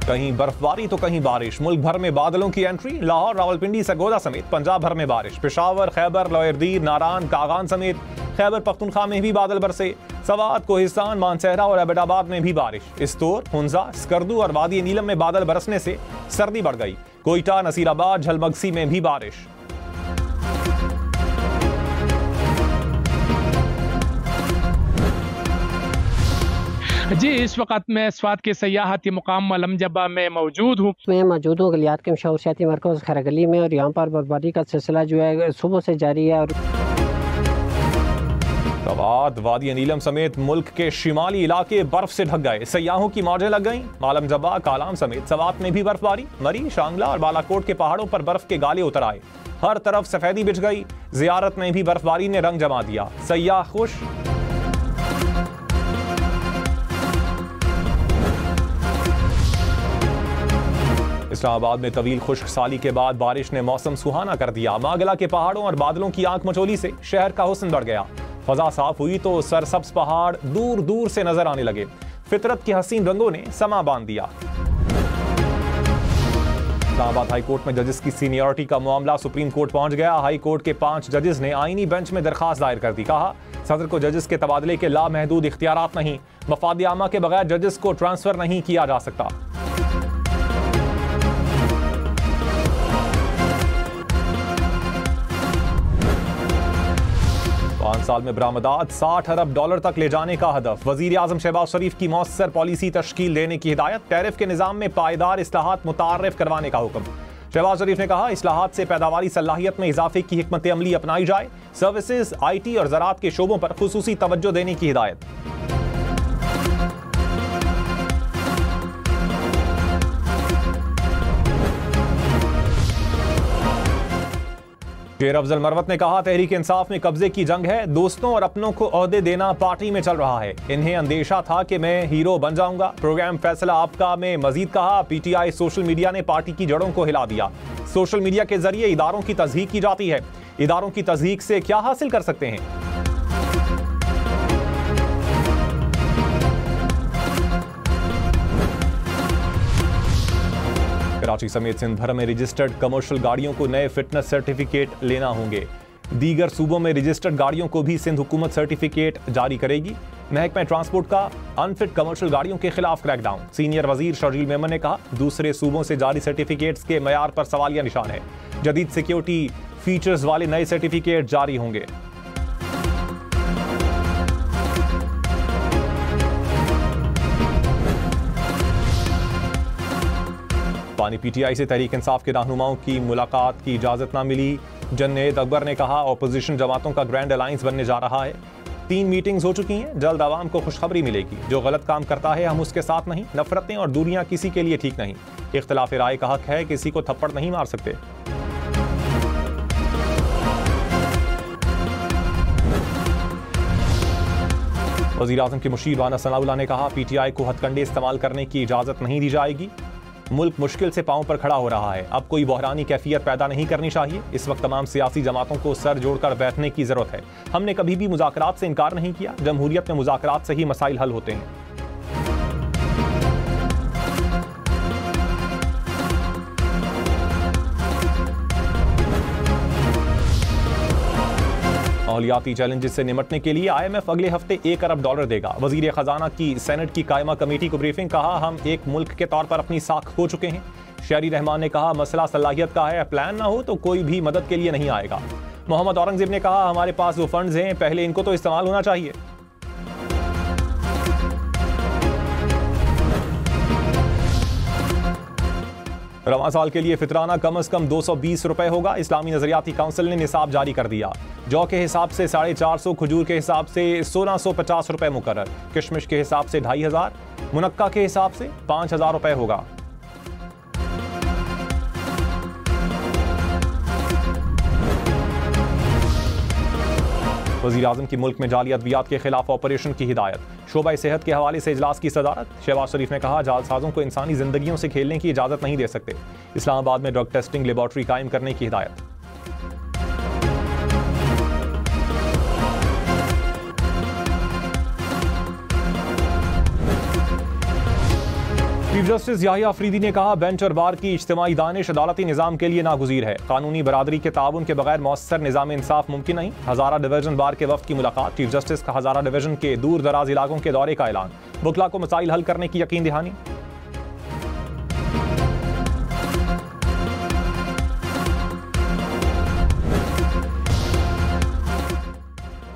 कहीं बर्फबारी तो कहीं बारिश, मुल्क भर में बादलों की एंट्री। लाहौर, रावलपिंडी, सरगोदा समेत पंजाब भर में बारिश। पेशावर, खैबर, लोयरदीर, नारान, कागान समेत खैबर पख्तूनख्वा में भी बादल बरसे। सवात, कोहिस्तान, मानसहरा और एबटाबाद में भी बारिश। इस्तोर, हुंजा, स्कर्दू और वादी नीलम में बादल बरसने से सर्दी बढ़ गई। कोयटा, नसीराबाद, झलमगसी में भी बारिश। जी, इस वक्त मैं स्वात के सयाहती मुकाम मलमजबा में मौजूद हूँ। मैं मौजूद हूँ गलियात के मशहूर सियाती मरकज़ खैरगली में, और यहाँ पर बर्फबारी का सिलसिला जो है सुबह से जारी है। और सवात, वादी नीलम समेत मुल्क के शिमाली इलाके बर्फ से ढक गए। सयाहों की मौजें लग गईं। मालमजबा, कालाम समेत सवात में भी बर्फबारी। मरी, शांगला और बालाकोट के पहाड़ों पर बर्फ के गाले उतर आए। हर तरफ सफेदी बिछ गई। जियारत में भी बर्फबारी ने रंग जमा दिया। सयाह खुश। इस्लामाबाद में तवील खुश्क साली के बाद बारिश ने मौसम सुहाना कर दिया। मागला के पहाड़ों और बादलों की आंख मचोली से शहर का हुस्न बढ़ गया। फजा साफ हुई तो सरसब्ज पहाड़ दूर दूर से नजर आने लगे। फितरत के हसीन रंगों ने समा बांध दिया। इस्लामाबाद हाई कोर्ट में जजेस की सीनियरिटी का मामला सुप्रीम कोर्ट पहुंच गया। हाई कोर्ट के 5 जजेस ने आईनी बेंच में दरखास्त दायर कर दी। कहा, सदर को जजेस के तबादले के लामहदूद इख्तियारात नहीं। मफाद आमा के बगैर जजेस को ट्रांसफर नहीं किया जा सकता। 5 साल में बरामदात $60 अरब तक ले जाने का हदफ। वजीर आजम शहबाज शरीफ की मौसर पॉलिसी तश्कील देने की हिदायत। टैरिफ के निजाम में पायदार इस्लाहात मुतारफ करवाने का हुक्म। शहबाज शरीफ ने कहा, इस्लाहात से पैदावारी सलाहियत में इजाफे की हिकमत अमली अपनाई जाए। सर्विसेज, IT और ज़राअत के शोबों पर खुसूसी तवज्जो देने की हिदायत। शेर अफजल मरवत ने कहा, तहरीक इंसाफ में कब्जे की जंग है। दोस्तों और अपनों को ओहदे देना पार्टी में चल रहा है। इन्हें अंदेशा था कि मैं हीरो बन जाऊंगा। प्रोग्राम फैसला आपका में मजीद कहा, PTI सोशल मीडिया ने पार्टी की जड़ों को हिला दिया। सोशल मीडिया के जरिए इदारों की तज़हीक की जाती है। इदारों की तज़हीक से क्या हासिल कर सकते हैं? कराची समेत सिंध भर में रजिस्टर्ड कमर्शियल गाड़ियों को नए फिटनेस सर्टिफिकेट लेना होंगे। दीगर सूबों में रजिस्टर्ड गाड़ियों को भी सिंध हुकूमत सर्टिफिकेट जारी करेगी। महकमा ट्रांसपोर्ट का अनफिट कमर्शियल गाड़ियों के खिलाफ क्रैकडाउन। सीनियर वजीर शर्जील मेमन ने कहा, दूसरे सूबों से जारी सर्टिफिकेट्स के मयार पर सवालिया निशान है। जदीद सिक्योरिटी फीचर्स वाले नए सर्टिफिकेट जारी होंगे। पानी PTI से तहरीक इंसाफ के रहनुमाओं की मुलाकात की इजाजत ना मिली। जन्नत अकबर ने कहा, ऑपोजिशन जमातों का ग्रैंड अलायंस बनने जा रहा है। 3 मीटिंग्स हो चुकी हैं। जल्द आवाम को खुशखबरी मिलेगी। जो गलत काम करता है हम उसके साथ नहीं। नफरतें और दूरियां किसी के लिए ठीक नहीं। इख्तिलाफ राय का हक है, किसी को थप्पड़ नहीं मार सकते। वज़ीर आज़म के मुशीर राना सनाउल्लाह ने कहा, PTI को हथकंडे इस्तेमाल करने की इजाज़त नहीं दी जाएगी। मुल्क मुश्किल से पांव पर खड़ा हो रहा है। अब कोई बहरानी कैफियत पैदा नहीं करनी चाहिए। इस वक्त तमाम सियासी जमातों को सर जोड़कर बैठने की जरूरत है। हमने कभी भी मुज़ाकरात से इनकार नहीं किया। जमहूरियत में मुज़ाकरात से ही मसाइल हल होते हैं। माहौलियाती चैलेंजेस से निमटने के लिए IMF अगले हफ्ते $1 अरब देगा। वजीर खजाना की सेनेट की कायमा कमेटी को ब्रीफिंग। कहा, हम एक मुल्क के तौर पर अपनी साख खो चुके हैं। शहरी रहमान ने कहा, मसला सलाहियत का है, प्लान ना हो तो कोई भी मदद के लिए नहीं आएगा। मोहम्मद औरंगजेब ने कहा, हमारे पास जो फंड्स हैं पहले इनको तो इस्तेमाल होना चाहिए। रवां साल के लिए फितराना कम से कम 220 रुपए होगा। इस्लामी नजरियाती काउंसिल ने निसाब जारी कर दिया। जौ के हिसाब से 450, खजूर के हिसाब से 1650 रुपए मुकर्रर, किशमिश के हिसाब से 2500, मुनक्का के हिसाब से 5000 रुपए होगा। वज़ीर आज़म की मुल्क में जाली अद्वियात के खिलाफ ऑपरेशन की हिदायत। शोबा सेहत के हवाले से इजलास की सदारत। शहबाज शरीफ ने कहा, जालसाजों को इंसानी जिंदगियों से खेलने की इजाज़त नहीं दे सकते। इस्लामाबाद में ड्रग टेस्टिंग लेबॉर्ट्री कायम करने की हिदायत। चीफ जस्टिस याहिया अफरीदी ने कहा, बेंच और बार की इज्तिमाई दानिश अदालती निज़ाम के लिए नागुज़ीर है। कानूनी बरादरी के ताउन के बगैर मौसर निज़ाम इंसाफ मुमकिन नहीं। हज़ारा डिवीजन बार के वफ्द की मुलाकात। चीफ जस्टिस का हज़ारा डिवीजन के दूर दराज इलाकों के दौरे का ऐलान। वकला को मसाइल हल करने की यकीन दहानी।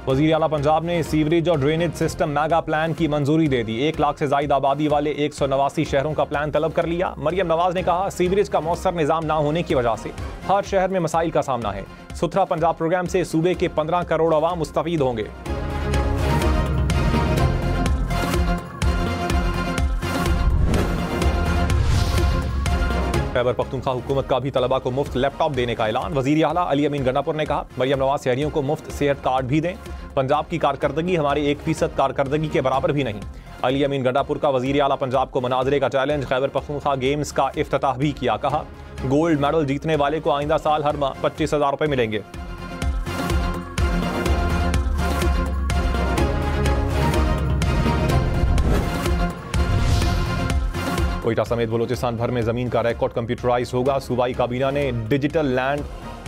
वज़ीर आला पंजाब ने सीवरेज और ड्रेनेज सिस्टम मेगा प्लान की मंजूरी दे दी। 1 लाख से ज़ायद आबादी वाले 189 शहरों का प्लान तलब कर लिया। मरियम नवाज ने कहा, सीवरेज का मौसर निज़ाम ना होने की वजह से हर शहर में मसाइल का सामना है। सुथरा पंजाब प्रोग्राम से सूबे के 15 करोड़ अवाम मुस्तफीद होंगे। खैबर पख्तूनख्वा हुकूमत का भी तलबा को मुफ्त लैपटॉप देने का ऐलान। वज़ीर आला अली अमीन गंडापुर ने कहा, मरियम नवाज शहरियों को मुफ्त सेहत कार्ड भी दें। पंजाब की कारकर्दगी हमारी 1% कारकर्दगी के बराबर भी नहीं। अली अमीन गंडापुर का वज़ीर आला पंजाब को मुनाज़रे का चैलेंज। खैबर पख्तूनख्वा गेम्स का इफ्तिताह भी किया। कहा, गोल्ड मेडल जीतने वाले को आइंदा साल हर माह 25,000 रुपये मिलेंगे। कोयटा समेत बलोचिस्तान भर में जमीन का रिकॉर्ड कंप्यूटराइज होगा। सूबाई काबीना ने डिजिटल लैंड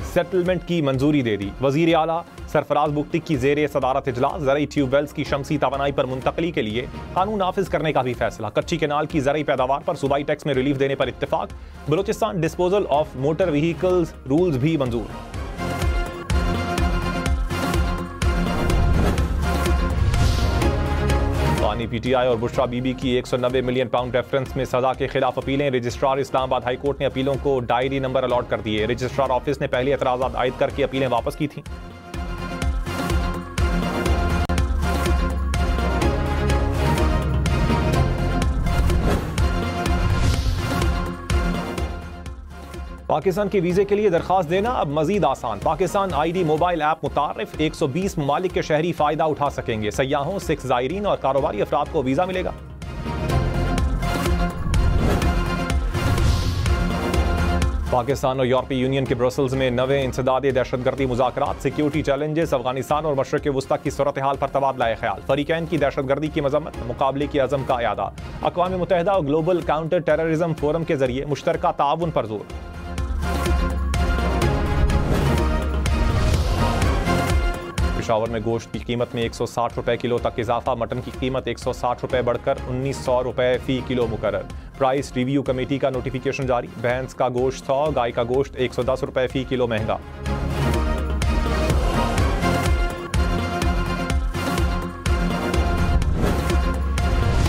सेटलमेंट की मंजूरी दे दी। वजीर आला सरफराज बुख्ती की जेर सदारत इजलास। ज़रई ट्यूबवेल्स की शमसी तवानाई पर मुंतकली के लिए कानून नाफिज करने का भी फैसला। कच्ची केनाल की ज़रई पैदावार पर सूबाई टैक्स में रिलीफ देने पर इत्तेफाक। Balochistan disposal of motor vehicles rules भी मंजूर। पीटीआई और बुशरा बीबी की 190 मिलियन पाउंड रेफरेंस में सजा के खिलाफ अपीलें। रजिस्ट्रार इस्लामाबाद हाई कोर्ट ने अपीलों को डायरी नंबर अलॉट कर दिए। रजिस्ट्रार ऑफिस ने पहले एतराज़ात आयद करके अपीलें वापस की थीं। पाकिस्तान के वीज़े के लिए दरख्वास्त देना अब मजीद आसान। पाकिस्तान आईडी मोबाइल ऐप मुतारिफ। 120 ममालिक के शहरी फ़ायदा उठा सकेंगे। सयाहों, सिख ज़ायरीन और कारोबारी अफराद को वीज़ा मिलेगा। पाकिस्तान और यूरोपीय यूनियन के ब्रसल्स में नवे इंसदादे दहशतगर्दी मुज़ाकरात। सिक्योरिटी चैलेंजेस, अफगानिस्तान और मशरक़ वस्ता की सूरत हाल पर तबादला ख्याल। फरीकैन की दहशतगर्दी की मजम्मत, मुकाबले की अज़म का इयादा। अक़वाम मुत्तहिदा और ग्लोबल काउंटर टेररिज्म फोरम के जरिए मुश्तरका ताउन पर जोर। पेशावर में गोश्त की कीमत में 160 रुपए किलो तक इजाफा। मटन की कीमत 160 रुपए बढ़कर 1900 रुपए फी किलो मुकर्रर। प्राइस रिव्यू कमेटी का नोटिफिकेशन जारी। भैंस का गोश्त 100, गाय का गोश्त 110 रुपए फी किलो महंगा।